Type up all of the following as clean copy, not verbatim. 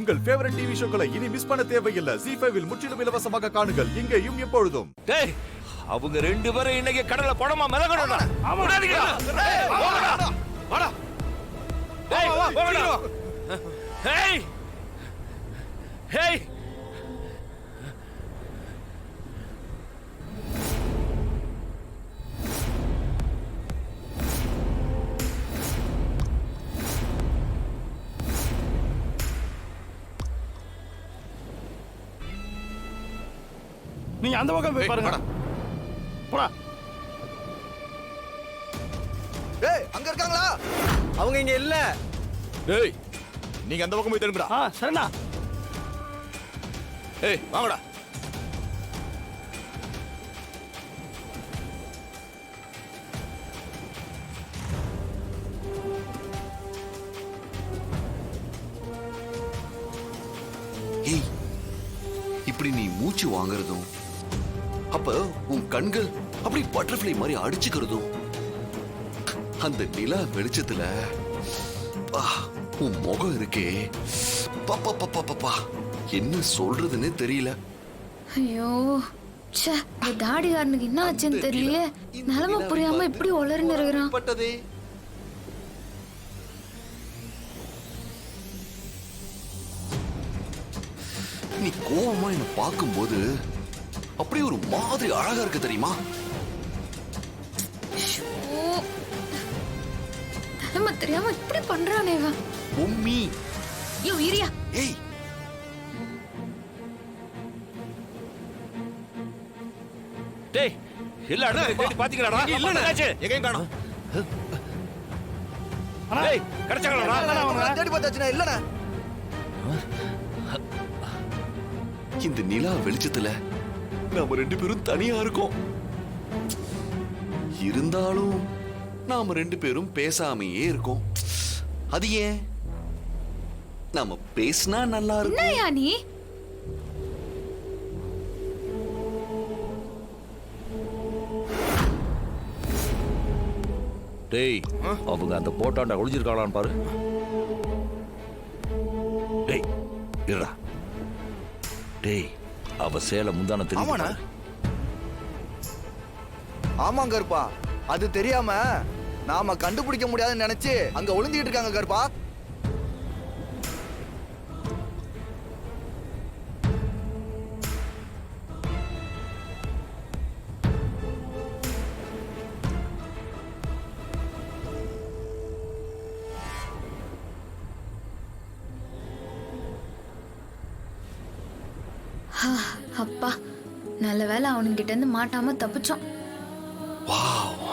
உங்கள் favourite TV ஷோக்களை இனி miss பண்ண தேவையில்லை. ZEE5 இல் முற்றிலும் இலவசமாக காணுங்கள். இங்கேயும் எப்பொழுதும். டேய், அவங்க ரெண்டு பேரும் இன்னைக்கு கடல்ல படமா மிதக்கணும்டா. விடாதீங்கடா. வாடா. டேய், வாடா. ஹேய். ஹேய். நீங்க அந்த பக்கம் போய் பாருங்க. போடா. டேய், அங்க இருக்காங்களா? அவங்க இங்க இல்ல. டேய், நீங்க அந்த பக்கம் போய் திரும்புடா. சரிண்ணா. ஏய், வாங்கடா. ஏய், இப்படி நீ மூச்சு வாங்குறதும் அப்ப உன் கண்கள் அப்படி பட்டர்ஃப்ளை மாதிரி அடிச்சுக்கிறதும் அந்த நிலா வெளிச்சத்துல உன் முகம் இருக்கே, பாப்பா பாப்பா பாப்பா, என்ன சொல்றதுன்னு தெரியல. ஐயோ, ச்சே, இந்த தாடிகாரனுக்கு என்ன ஆச்சுன்னு தெரியல. நிலைமை புரியாம இப்படி உளறின்னு இருக்கிறான். பட்டதே. நீ கோவமா என்ன பார்க்கும்போது அப்படி ஒரு மாதிரி அழகா இருக்கு தெரியுமா? நிலைமை தெரியாம இப்படி பண்றானே இவன். உம்மி. ஐயோ, இரியா. ஏய், டேய், இல்ல அட தேடி பாத்தீங்களாடா? இல்ல எங்கேயும் காணோம். டேய், கடச்சாங்களாடா? தேடி பார்த்தாச்சுனா இல்லடா. இந்த நிலா வெளிச்சத்துல நாம ரெண்டு பேரும் தனியா இருக்கோம். இருந்தாலும் நாம ரெண்டு பேரும் பேசாமையே இருக்கோம். அது ஏன்? நாம பேசினா நல்லா இருக்கும். என்னையா நீ? டேய், அவங்க அந்த போட்டாண்ட ஒளிஞ்சிருக்காளான்னு பாரு. டேய், இருடா. டேய், அவ சேலை முந்தான ஆமாண்ணா. தெரியுமா? ஆமாங்க கருப்பா, அது தெரியாம நாம கண்டுபிடிக்க முடியாதுன்னு நினைச்சு அங்க ஒளிஞ்சிட்டு இருக்காங்க கருப்பா. அப்பா, நல்ல வேளை அவனுங்கிட்ட இருந்து மாட்டாம தப்பிச்சோம். வாவ்,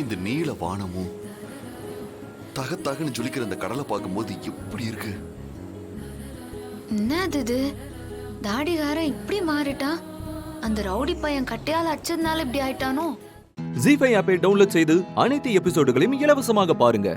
இந்த நீல வானமும் தகன்னு ஜொலிக்கிற அந்த கடலை பார்க்கும்போது எப்படி இருக்கு? என்னது இது? தாடிகாரன் இப்படி மாறிட்டான். அந்த ரவுடி பையன் கட்டையால அடிச்சதுனால இப்படி ஆயிட்டானோ? ZEE5 ஆப்பை டவுன்லோட் செய்து அனைத்து எபிசோடுகளையும் இலவசமாக பாருங்க.